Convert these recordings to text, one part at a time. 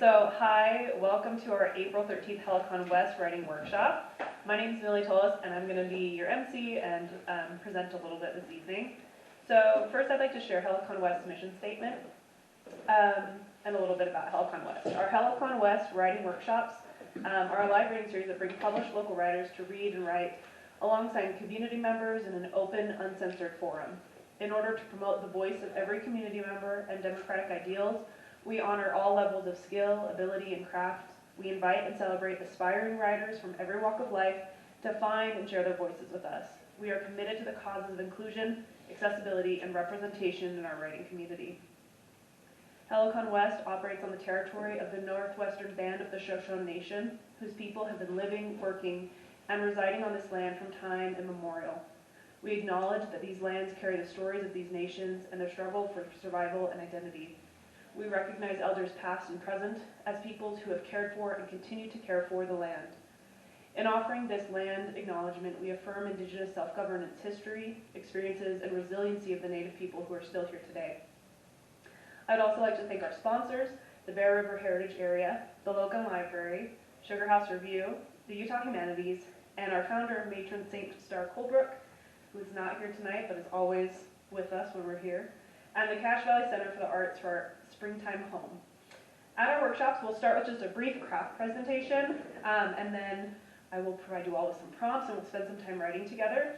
Hi, welcome to our April 13th Helicon West writing workshop. My name is Millie Tullis, and I'm going to be your MC and present a little bit this evening. So first I'd like to share Helicon West's mission statement and a little bit about Helicon West. Our Helicon West writing workshops are a live reading series that bring published local writers to read and write alongside community members in an open, uncensored forum. In order to promote the voice of every community member and democratic ideals, we honor all levels of skill, ability, and craft. We invite and celebrate aspiring writers from every walk of life to find and share their voices with us. We are committed to the causes of inclusion, accessibility, and representation in our writing community. Helicon West operates on the territory of the northwestern band of the Shoshone Nation, whose people have been living, working, and residing on this land from time immemorial. We acknowledge that these lands carry the stories of these nations and their struggle for survival and identity. We recognize elders past and present as peoples who have cared for and continue to care for the land. In offering this land acknowledgement, we affirm Indigenous self-governance history, experiences, and resiliency of the Native people who are still here today. I'd also like to thank our sponsors, the Bear River Heritage Area, the Logan Library, Sugar House Review, the Utah Humanities, and our founder, Matron St. Star Colebrook, who is not here tonight but is always with us when we're here, and the Cache Valley Center for the Arts for our springtime home. At our workshops, we'll start with just a brief craft presentation, and then I will provide you all with some prompts, and we'll spend some time writing together,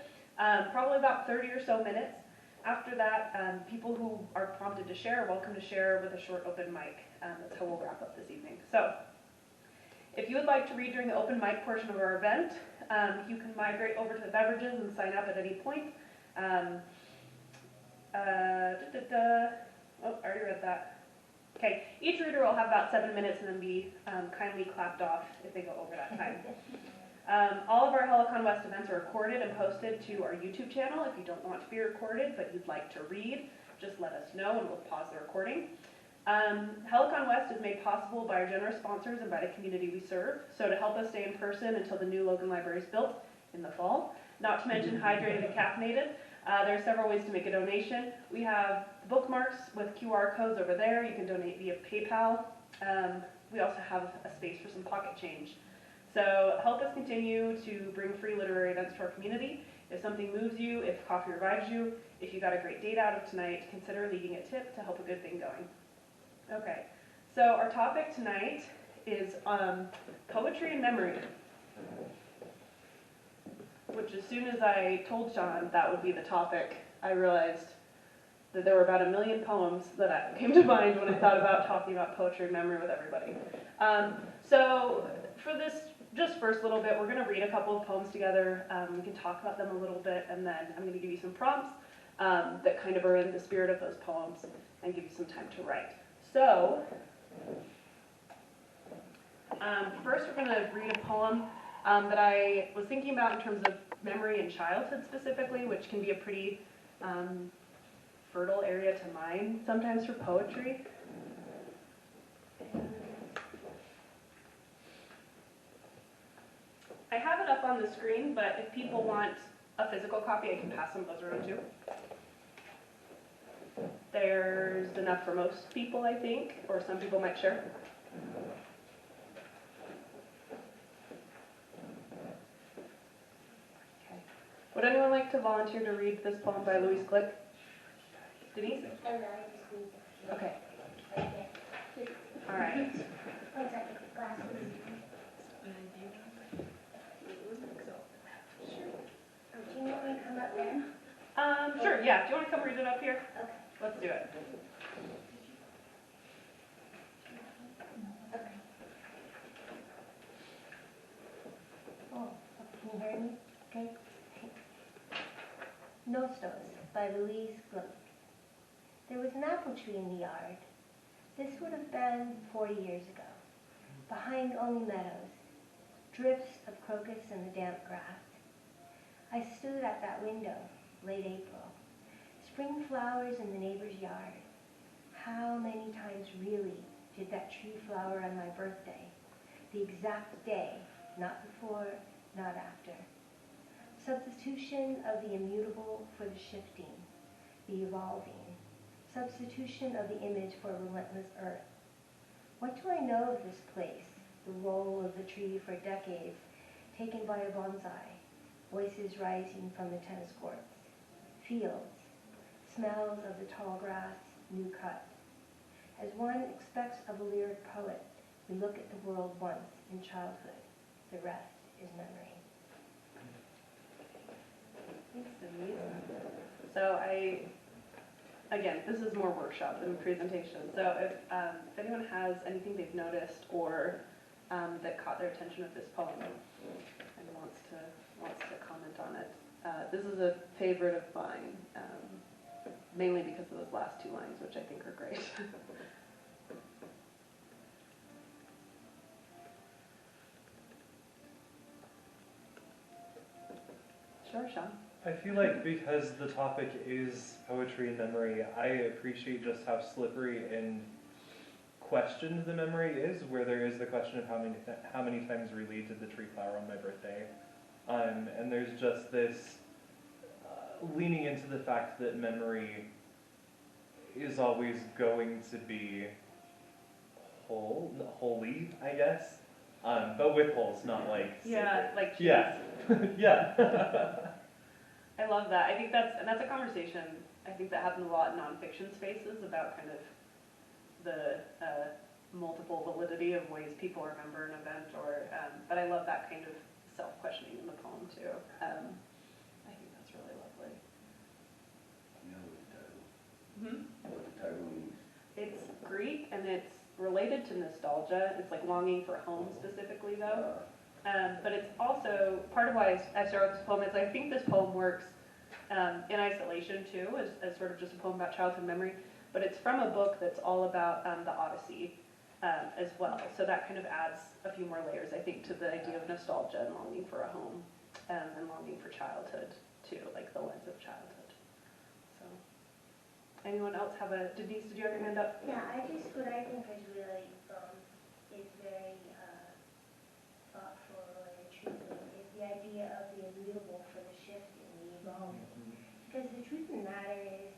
probably about 30 or so minutes. After that, people who are prompted to share are welcome to share with a short open mic. That's how we'll wrap up this evening. So, if you would like to read during the open mic portion of our event, you can migrate over to the beverages and sign up at any point. Oh, I already read that. Okay, each reader will have about 7 minutes and then be kindly clapped off if they go over that time. All of our Helicon West events are recorded and posted to our YouTube channel. If you don't want to be recorded but you'd like to read, just let us know and we'll pause the recording. Helicon West is made possible by our generous sponsors and by the community we serve. So to help us stay in person until the new Logan Library is built in the fall, not to mention hydrated and caffeinated, there are several ways to make a donation. We have bookmarks with QR codes over there. You can donate via PayPal. We also have a space for some pocket change. So help us continue to bring free literary events to our community. If something moves you, if coffee revives you, if you got a great date out of tonight, consider leaving a tip to help a good thing going. Okay, so our topic tonight is poetry and memory. Which as soon as I told Sean that would be the topic, I realized that there were about 1 million poems that came to mind when I thought about talking about poetry and memory with everybody. So for this just first little bit, we're going to read a couple of poems together. We can talk about them a little bit, and then I'm going to give you some prompts that kind of are in the spirit of those poems and give you some time to write. So first we're going to read a poem that I was thinking about in terms of memory and childhood specifically, which can be a pretty fertile area to mine sometimes for poetry. I have it up on the screen, but if people want a physical copy, I can pass some of those around too. There's enough for most people, I think, or some people might share. Would anyone like to volunteer to read this poem by Louise Glick? Denise? Okay. All right. Do you want me to come up there? Sure, yeah. Do you want to come read it up here? Okay. Let's do it. Okay. Oh, can you hear me? Okay. Nostos by Louise Glick. There was an apple tree in the yard. This would have been 40 years ago. Behind only meadows, drifts of crocus in the damp grass. I stood at that window, late April. Spring flowers in the neighbor's yard. How many times really did that tree flower on my birthday? The exact day, not before, not after. Substitution of the immutable for the shifting, the evolving. Substitution of the image for relentless earth. What do I know of this place? The role of the tree for decades, taken by a bonsai, voices rising from the tennis courts, fields, smells of the tall grass, new cut. As one expects of a lyric poet, we look at the world once in childhood. The rest is memory. Thanks, Denise. So again, this is more workshop than presentation. So if anyone has anything they've noticed or that caught their attention with this poem and wants to comment on it, this is a favorite of mine, mainly because of those last two lines, which I think are great. Sure, Sean. I feel like because the topic is poetry and memory, I appreciate just how slippery and questioned the memory is, where there is the question of how many times we did the tree flower on my birthday. And there's just this leaning into the fact that memory is always going to be holy, I guess. But with holes, not like Yeah, sacred. like cheese. Yeah. Yeah. I love that. I think that's a conversation I think that happens a lot in nonfiction spaces about kind of the multiple validity of ways people remember an event, or but I love that kind of self-questioning in the poem too. I think that's really lovely. You know what the title, Mm-hmm. what the title means? It's Greek and it's related to nostalgia. It's like longing for home specifically though. But it's also part of why I started with this poem is I think this poem works in isolation too, as sort of just a poem about childhood memory. But it's from a book that's all about the Odyssey as well. So that kind of adds a few more layers, I think, to the idea of nostalgia and longing for a home and longing for childhood too, like the lens of childhood. So, anyone else have Denise, did you have your hand up? Yeah, what I think is really, is very thoughtful or intriguing is the idea of the immutable for the shifting, the evolving. Because the truth of the matter is,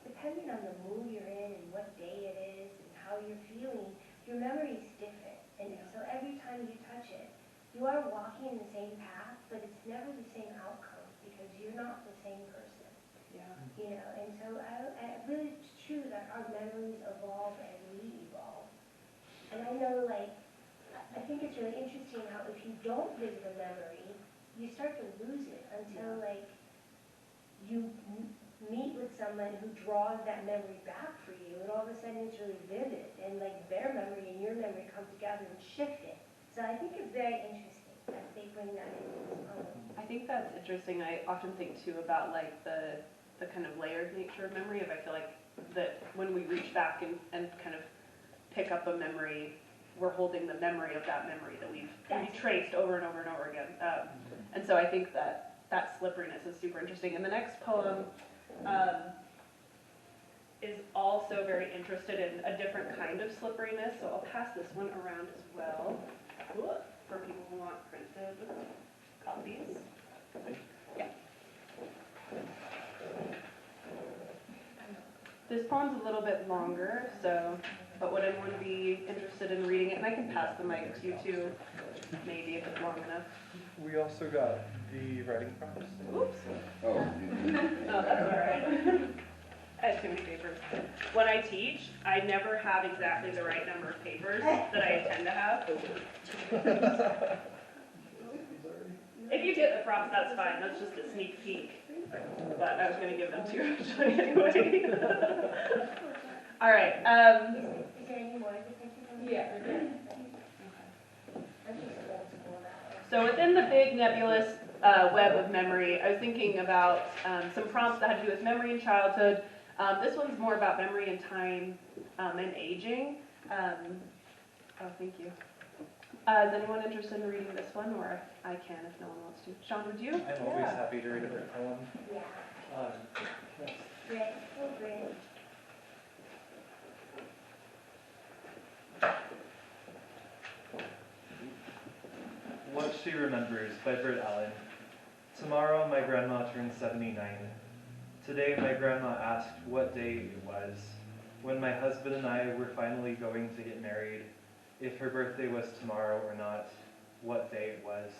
depending on the mood you're in and what day it is and how you're feeling, your memory is different. And so every time you touch it, you are walking in the same path, but it's never the same outcome because you're not the same person. Yeah. You know, and so I really it's true that our memories evolve as we evolve. And I know, like, I think it's really interesting how if you don't visit a memory, you start to lose it until, like, you meet with someone who draws that memory back for you, and all of a sudden it's really vivid, and, like, their memory and your memory come together and shift it. So I think it's very interesting that they bring that into this poem. I think that's interesting. I often think too about like the kind of layered nature of memory. If I feel like that when we reach back and kind of pick up a memory, we're holding the memory of that memory that we've retraced over and over and over again. And so I think that slipperiness is super interesting. And the next poem is also very interested in a different kind of slipperiness. So I'll pass this one around as well for people who want printed copies. Yeah. This poem's a little bit longer, but would anyone be interested in reading it? And I can pass the mic to you too, maybe if it's long enough. We also got the writing prompts. Oops. Oh. Oh, that's all right. I had too many papers. When I teach, I never have exactly the right number of papers that I intend to have. If you get the prompts, that's fine. That's just a sneak peek. But I was going to give them to you actually anyway. All right. Is there any more? Yeah. I'm just old school that way. So within the big nebulous web of memory, I was thinking about some prompts that had to do with memory and childhood. This one's more about memory and time and aging. Oh, thank you. Is anyone interested in reading this one, or I can if no one wants to? Sean, would you? I'm always happy to read a book poem. Yeah. Yes. Great. Oh, great. What She Remembers by Britt Allen. Tomorrow my grandma turns 79. Today my grandma asked what day it was. when my husband and I were finally going to get married, if her birthday was tomorrow or not, what day it was.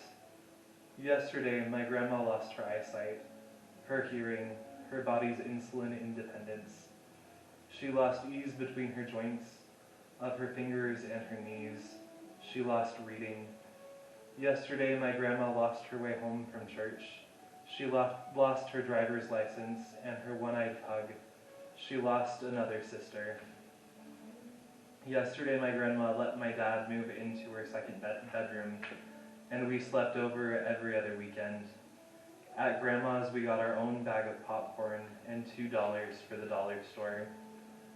Yesterday, my grandma lost her eyesight, her hearing, her body's insulin independence. She lost ease between her joints, of her fingers and her knees. She lost reading. Yesterday, my grandma lost her way home from church. She lost her driver's license and her one-eyed pug. She lost another sister. Yesterday, my grandma let my dad move into her second bedroom, and we slept over every other weekend. At Grandma's, we got our own bag of popcorn and $2 for the dollar store.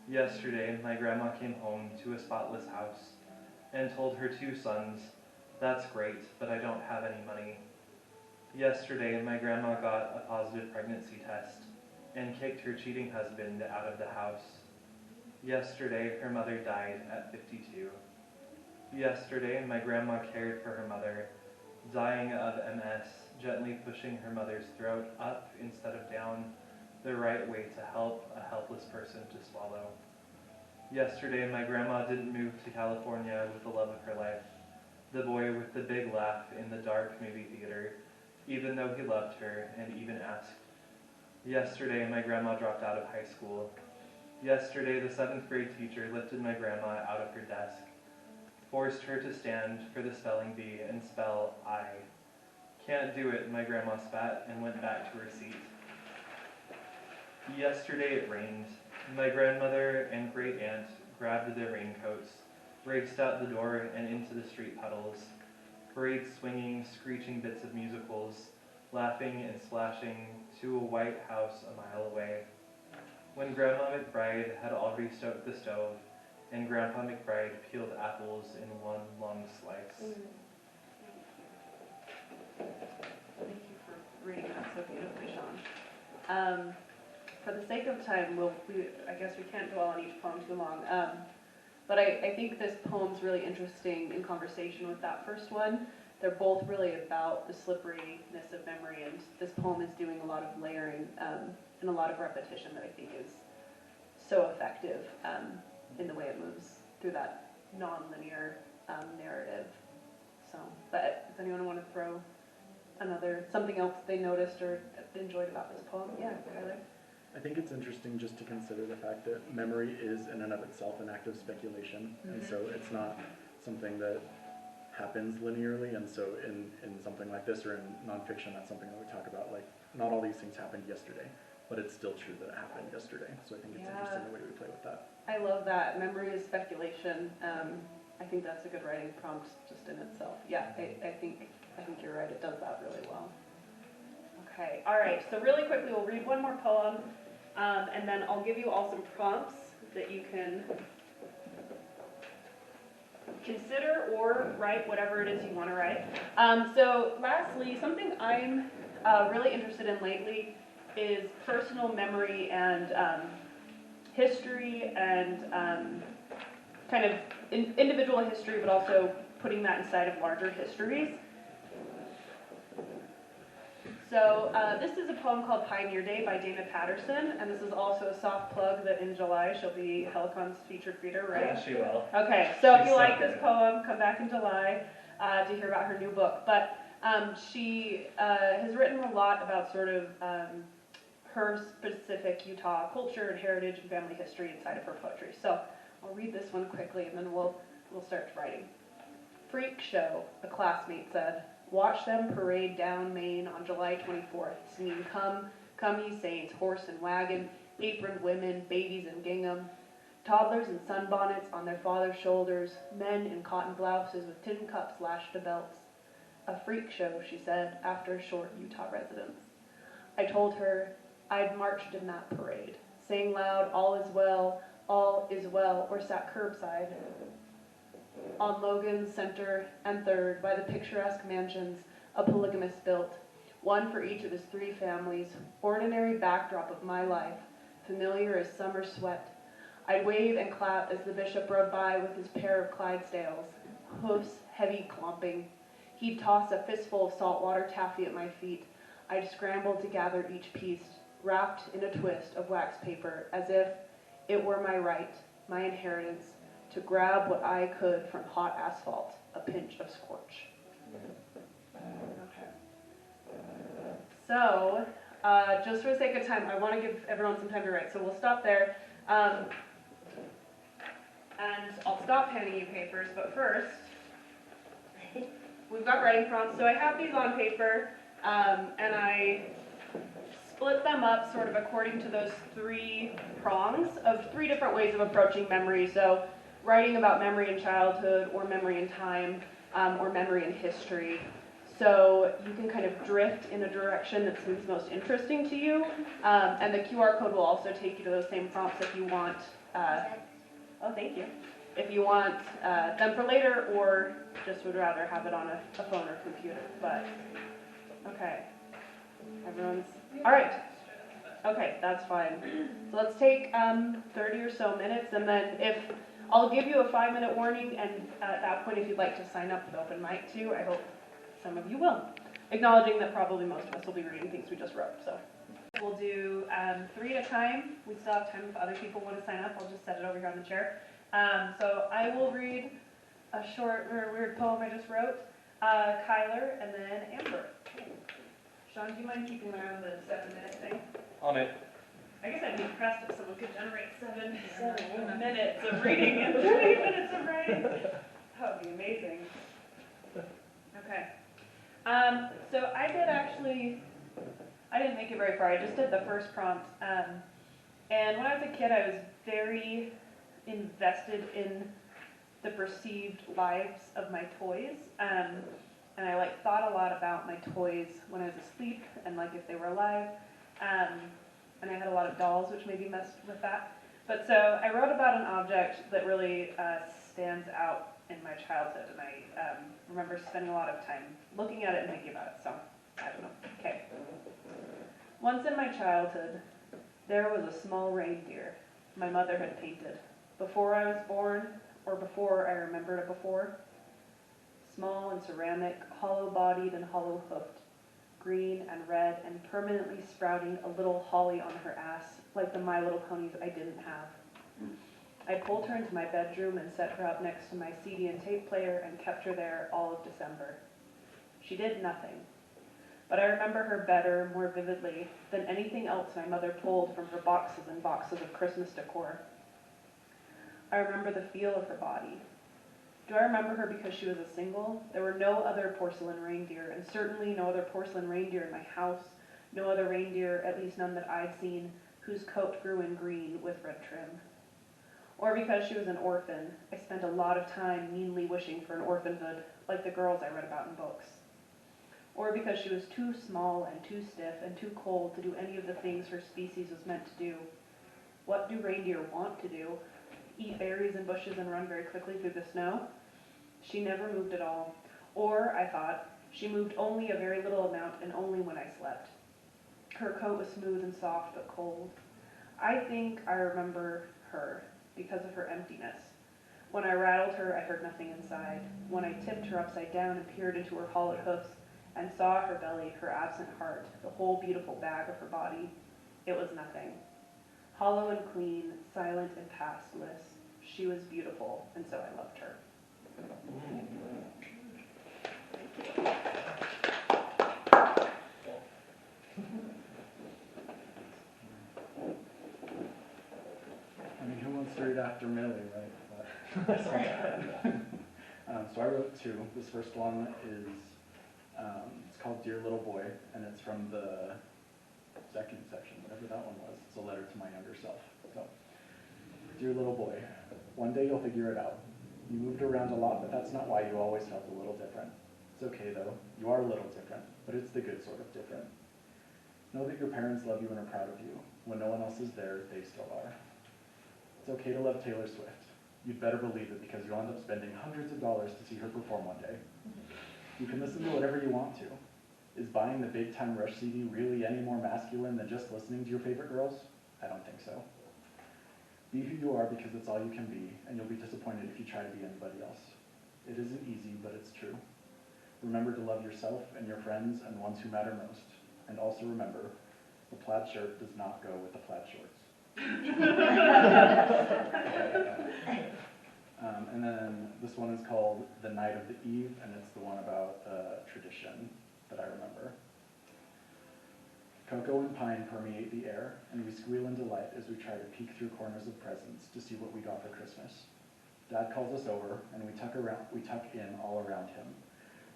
Yesterday, my grandma came home to a spotless house and told her 2 sons, "That's great, but I don't have any money." Yesterday, my grandma got a positive pregnancy test and kicked her cheating husband out of the house. Yesterday, her mother died at 52. Yesterday, my grandma cared for her mother, dying of MS, gently pushing her mother's throat up instead of down, the right way to help a helpless person to swallow. Yesterday, my grandma didn't move to California with the love of her life, the boy with the big laugh in the dark movie theater, even though he loved her and even asked. Yesterday, my grandma dropped out of high school. Yesterday, the 7th grade teacher lifted my grandma out of her desk, forced her to stand for the spelling bee and spell I. "Can't do it," my grandma spat and went back to her seat. Yesterday it rained. My grandmother and great aunt grabbed their raincoats, raced out the door and into the street puddles, parade swinging, screeching bits of musicals, laughing and splashing to a white house a mile away. When Grandma McBride had already stoked the stove, and Grandpa McBride peeled apples in one long slice. Thank you for reading that so beautifully, Sean. For the sake of time, I guess we can't dwell on each poem too long, but I think this poem's really interesting in conversation with that first one. They're both really about the slipperiness of memory, and this poem is doing a lot of layering and a lot of repetition that I think is so effective in the way it moves through that non-linear narrative. So, but does anyone want to throw something else they noticed or enjoyed about this poem? Yeah, Tyler. I think it's interesting just to consider the fact that memory is in and of itself an act of speculation, and so it's not something that happens linearly, and so in something like this or in nonfiction, that's something that we talk about, like, not all these things happened yesterday, but it's still true that it happened yesterday, so I think it's interesting the way we play with that. I love that. Memory is speculation. I think that's a good writing prompt just in itself. Yeah, I think you're right. It does that really well. Okay, all right. So really quickly, we'll read one more poem, and then I'll give you all some prompts that you can consider or write whatever it is you want to write. So lastly, something I'm really interested in lately is personal memory and history and kind of individual history, but also putting that inside of larger histories. So this is a poem called Pioneer Day by Dana Patterson, and this is also a soft plug that in July she'll be Helicon's featured reader, right? Yeah, she will. Okay, so if She's you like so this good. poem, come back in July to hear about her new book. But she has written a lot about sort of her specific Utah culture and heritage and family history inside of her poetry. So I'll read this one quickly and then we'll start writing. Freak show, a classmate said. Watch them parade down Main on July 24th, singing Come Ye Saints, horse and wagon, aproned women, babies in gingham, toddlers in sunbonnets on their father's shoulders, men in cotton blouses with tin cups lashed to belts. A freak show, she said, after a short Utah residence. I told her I'd marched in that parade, sang loud, all is well, or sat curbside on Logan, Center, and 3rd by the picturesque mansions a polygamist built, one for each of his 3 families, ordinary backdrop of my life, familiar as summer sweat. I'd wave and clap as the bishop rode by with his pair of Clydesdales, hoofs heavy clomping. He'd toss a fistful of saltwater taffy at my feet. I'd scramble to gather each piece, wrapped in a twist of wax paper, as if it were my right, my inheritance, to grab what I could from hot asphalt, a pinch of scorch. Okay. So, just for the sake of time, I want to give everyone some time to write, so we'll stop there. And I'll stop handing you papers, but first, we've got writing prompts. So I have these on paper, and I split them up sort of according to those 3 prongs of 3 different ways of approaching memory. So writing about memory in childhood, or memory in time, or memory in history. So you can kind of drift in a direction that seems most interesting to you. And the QR code will also take you to those same prompts if you want. Oh, thank you. If you want them for later, or just would rather have it on a phone or computer. But, okay. Everyone's, all right. Okay, that's fine. So let's take 30 or so minutes, and then I'll give you a 5-minute warning, and at that point, if you'd like to sign up with open mic too, I hope some of you will. Acknowledging that probably most of us will be reading things we just wrote, so. We'll do 3 at a time. We still have time if other people want to sign up. I'll just set it over here on the chair. So I will read a short or weird poem I just wrote, Kyler, and then Amber. Sean, do you mind keeping me around the 7-minute thing? On it. I guess I'd be impressed if someone could generate 7 minutes of reading and 3 minutes of writing. That would be amazing. Okay. So I didn't make it very far. I just did the first prompt. And when I was a kid, I was very invested in the perceived lives of my toys. And I thought a lot about my toys when I was asleep and if they were alive. And I had a lot of dolls, which maybe messed with that. But so I wrote about an object that really stands out in my childhood, and I remember spending a lot of time looking at it and thinking about it, so I don't know. Okay. Once in my childhood, there was a small reindeer my mother had painted, before I was born, or before I remembered it before. Small and ceramic, hollow-bodied and hollow-hoofed, green and red, and permanently sprouting a little holly on her ass, like the My Little Ponies I didn't have. I pulled her into my bedroom and set her up next to my CD and tape player and kept her there all of December. She did nothing, but I remember her better, more vividly, than anything else my mother pulled from her boxes and boxes of Christmas decor. I remember the feel of her body. Do I remember her because she was a single? There were no other porcelain reindeer, and certainly no other porcelain reindeer in my house, no other reindeer, at least none that I'd seen, whose coat grew in green with red trim. Or because she was an orphan, I spent a lot of time meanly wishing for an orphanhood, like the girls I read about in books. Or because she was too small and too stiff and too cold to do any of the things her species was meant to do. What do reindeer want to do? Eat berries and bushes and run very quickly through the snow? She never moved at all. Or, I thought, she moved only a very little amount and only when I slept. Her coat was smooth and soft but cold. I think I remember her because of her emptiness. When I rattled her, I heard nothing inside. When I tipped her upside down and peered into her hollowed hoofs and saw her belly, her absent heart, the whole beautiful bag of her body, it was nothing. Hollow and clean, silent and pastless, she was beautiful, and so I loved her. I mean, who wants to read after Millie, right? But, so I wrote 2. This first one is, it's called Dear Little Boy, and it's from the second section, whatever that one was. It's a letter to my younger self. So, Dear Little Boy, one day you'll figure it out. You moved around a lot, but that's not why you always felt a little different. It's okay though, you are a little different, but it's the good sort of different. Know that your parents love you and are proud of you. When no one else is there, they still are. It's okay to love Taylor Swift. You'd better believe it because you'll end up spending hundreds of dollars to see her perform one day. You can listen to whatever you want to. Is buying the Big Time Rush CD really any more masculine than just listening to your favorite girls? I don't think so. Be who you are because it's all you can be, and you'll be disappointed if you try to be anybody else. It isn't easy, but it's true. Remember to love yourself and your friends and the ones who matter most. And also remember, the plaid shirt does not go with the plaid shorts. And then this one is called The Night of the Eve, and it's the one about tradition that I remember. Cocoa and pine permeate the air, and we squeal in delight as we try to peek through corners of presents to see what we got for Christmas. Dad calls us over, and we tuck in all around him,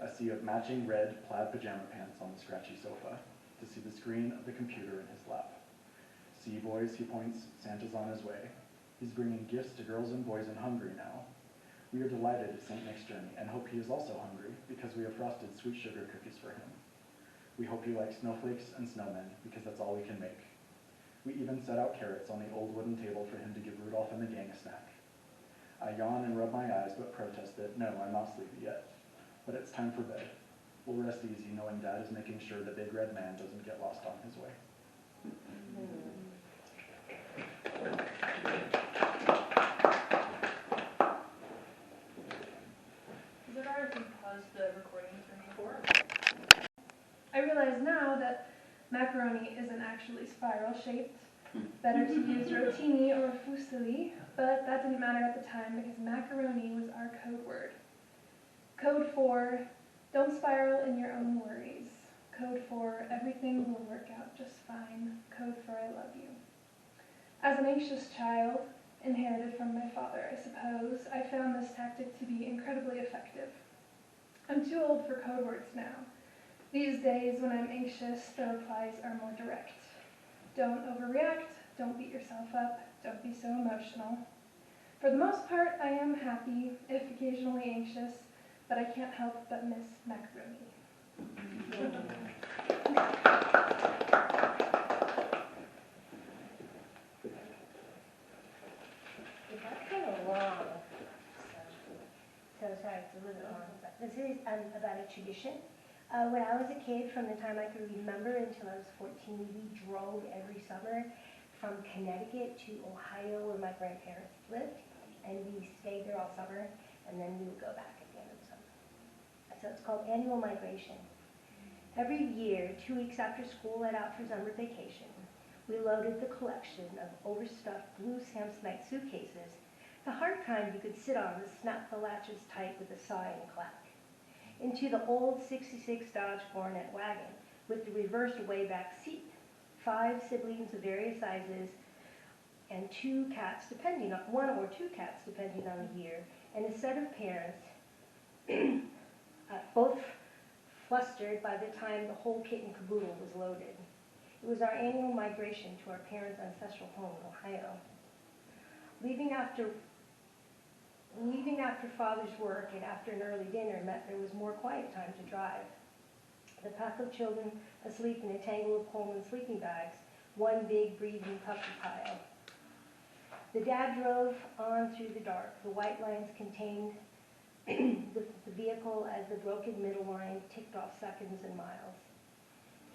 a sea of matching red plaid pajama pants on the scratchy sofa, to see the screen of the computer in his lap. See, boys, he points, Santa's on his way. He's bringing gifts to girls and boys in Hungary now. We are delighted at St. Nick's journey and hope he is also hungry because we have frosted sweet sugar cookies for him. We hope he likes snowflakes and snowmen because that's all we can make. We even set out carrots on the old wooden table for him to give Rudolph and the gang a snack. I yawn and rub my eyes but protest that no, I'm not sleepy yet. But it's time for bed. We'll rest easy knowing Dad is making sure the big red man doesn't get lost on his way. Is it alright if we pause the recording for me? I realize now that macaroni isn't actually spiral shaped. Better to use rotini or fusilli, but that didn't matter at the time because macaroni was our code word. Code for, don't spiral in your own worries. Code for, everything will work out just fine. Code for, I love you. As an anxious child, inherited from my father, I suppose, I found this tactic to be incredibly effective. I'm too old for code words now. These days, when I'm anxious, the replies are more direct. Don't overreact, don't beat yourself up, don't be so emotional. For the most part, I am happy, if occasionally anxious, but I can't help but miss macaroni. That's kind of long. So sorry, it's a little bit long. But this is about a tradition. When I was a kid, from the time I could remember until I was 14, we drove every summer from Connecticut to Ohio where my grandparents lived, and we stayed there all summer, and then we would go back at the end of the summer. So it's called annual migration. Every year, 2 weeks after school let out for summer vacation, we loaded the collection of overstuffed blue Samsonite suitcases, the hard kind you could sit on to snap the latches tight with a sigh and clack, into the old '66 Dodge Coronet wagon with the reversed way back seat, 5 siblings of various sizes, and 2 cats, depending on, 1 or 2 cats depending on the year, and a set of parents, both flustered by the time the whole kit and caboodle was loaded. It was our annual migration to our parents' ancestral home in Ohio. Leaving after Father's work and after an early dinner meant there was more quiet time to drive. The pack of children asleep in a tangle of Pullman sleeping bags, one big breathing puppy pile. The dad drove on through the dark. The white lines contained the vehicle as the broken middle line ticked off seconds and miles.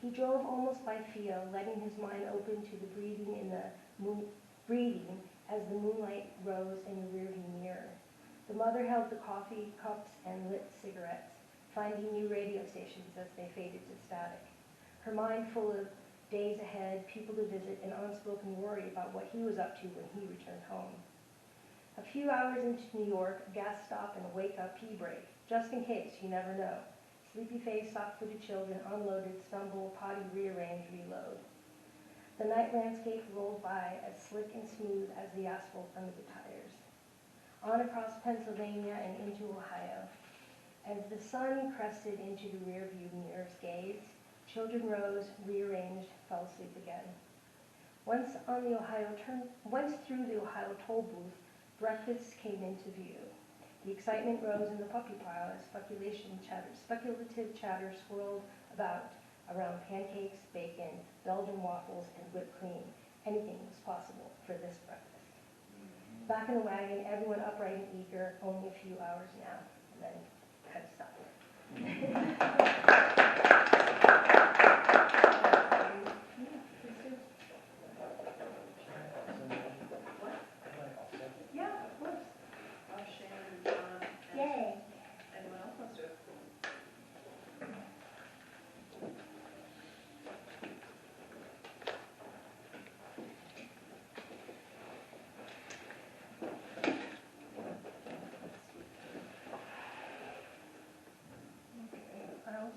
He drove almost by feel, letting his mind open to the breathing as the moonlight rose in the rearview mirror. The mother held the coffee cups and lit cigarettes, finding new radio stations as they faded to static. Her mind full of days ahead, people to visit, and unspoken worry about what he was up to when he returned home. A few hours into New York, a gas stop and a wake-up pee break, just in case, you never know. Sleepy-faced, soft-footed children unloaded, stumble, potty rearrange, reload. The night landscape rolled by as slick and smooth as the asphalt under the tires. On across Pennsylvania and into Ohio. As the sun crested into the rearview mirror's gaze, children rose, rearranged, fell asleep again. Once through the Ohio toll booth, breakfast came into view. The excitement rose in the puppy pile as speculative chatter swirled around pancakes, bacon, Belgian waffles, and whipped cream. Anything was possible for this breakfast. Back in the wagon, everyone upright and eager, only a few hours now, and then kind of stopped. Yeah, of course. Shannon, John, and Yay. anyone else wants to do it?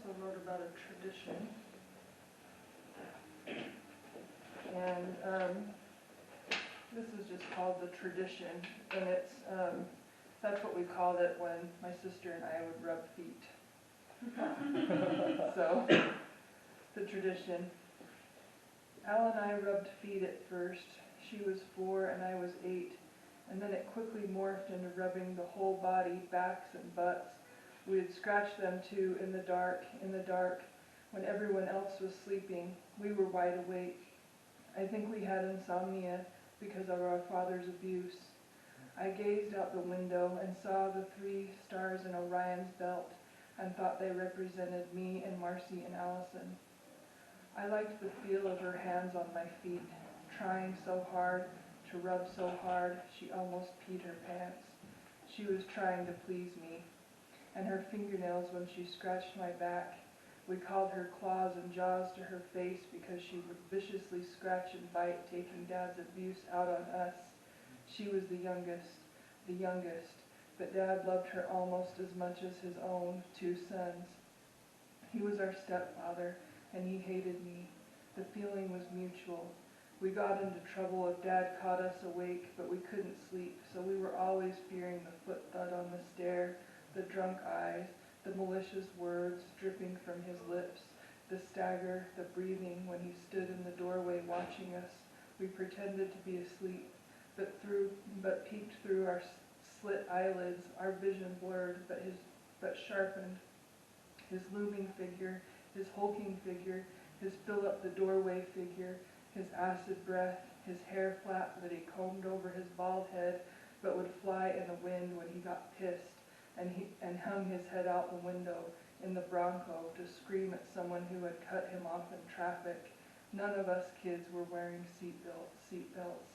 also wrote about a tradition. And this is just called the tradition, and it's that's what we called it when my sister and I would rub feet. So, the tradition. Al and I rubbed feet at first. She was 4 and I was 8, and then it quickly morphed into rubbing the whole body, backs and butts. We would scratch them too in the dark, when everyone else was sleeping. We were wide awake. I think we had insomnia because of our father's abuse. I gazed out the window and saw the 3 stars in Orion's belt and thought they represented me and Marcy and Allison. I liked the feel of her hands on my feet, trying so hard to rub so hard she almost peed her pants. She was trying to please me. And her fingernails when she scratched my back. We called her claws and jaws to her face because she would viciously scratch and bite, taking Dad's abuse out on us. She was the youngest, but Dad loved her almost as much as his own 2 sons. He was our stepfather, and he hated me. The feeling was mutual. We got into trouble if Dad caught us awake, but we couldn't sleep, so we were always fearing the foot thud on the stair, the drunk eyes, the malicious words dripping from his lips, the stagger, the breathing when he stood in the doorway watching us. We pretended to be asleep, but peeked through our slit eyelids, our vision blurred, but sharpened. His looming figure, his hulking figure, his fill up the doorway figure, his acid breath, his hair flap that he combed over his bald head, but would fly in the wind when he got pissed, and hung his head out the window in the Bronco to scream at someone who had cut him off in traffic. None of us kids were wearing seatbelts,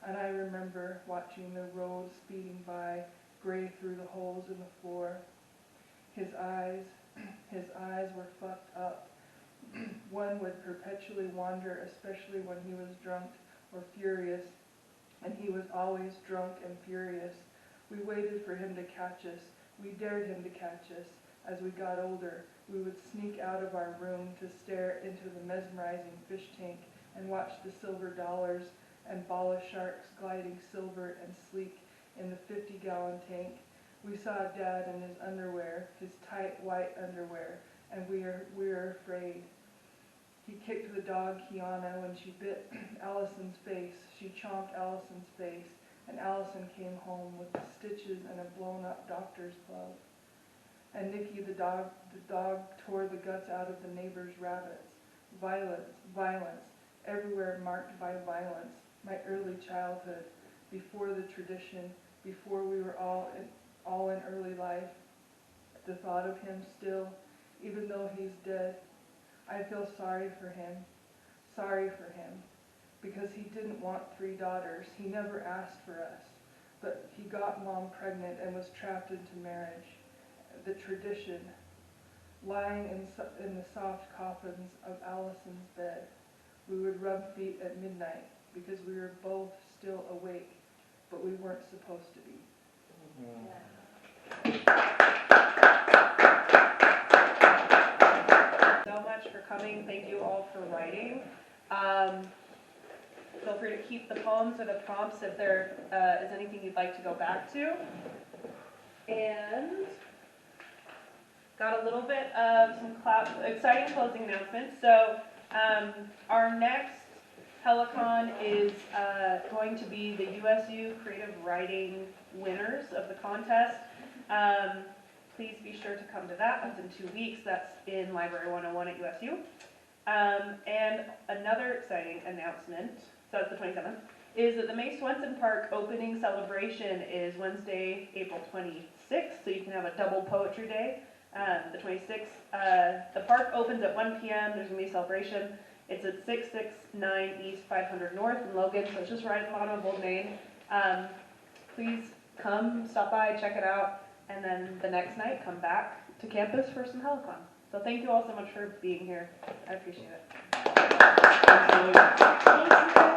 and I remember watching the road speeding by, gray through the holes in the floor. His eyes were fucked up. One would perpetually wander, especially when he was drunk or furious, and he was always drunk and furious. We waited for him to catch us. We dared him to catch us. As we got older, we would sneak out of our room to stare into the mesmerizing fish tank and watch the silver dollars and ball of sharks gliding silver and sleek in the 50-gallon tank. We saw Dad in his underwear, his tight white underwear, and we were afraid. He kicked the dog Kiana when she bit Allison's face. She chomped Allison's face, and Allison came home with stitches and a blown-up doctor's glove. And Nikki, the dog tore the guts out of the neighbor's rabbits. Violence, everywhere marked by violence. My early childhood, before the tradition, before we were all in early life. The thought of him still, even though he's dead, I feel sorry for him, because he didn't want 3 daughters. He never asked for us, but he got Mom pregnant and was trapped into marriage. The tradition, lying in the soft coffins of Allison's bed. We would rub feet at midnight because we were both still awake, but we weren't supposed to be. So much for coming. Thank you all for writing. Feel free to keep the poems or the prompts if there is anything you'd like to go back to. And got a little bit of some exciting closing announcements. So our next Helicon is going to be the USU Creative Writing winners of the contest. Please be sure to come to that. That's in 2 weeks. That's in Library 101 at USU. And another exciting announcement, so that's the 27th, is that the May Swenson Park opening celebration is Wednesday, April 26th, so you can have a double poetry day. The 26th, the park opens at 1 p.m. There's going to be a celebration. It's at 669 East 500 North in Logan, so it's just right at the bottom of Old Main. Please come, stop by, check it out, and then the next night come back to campus for some Helicon. So thank you all so much for being here. I appreciate it. Thanks,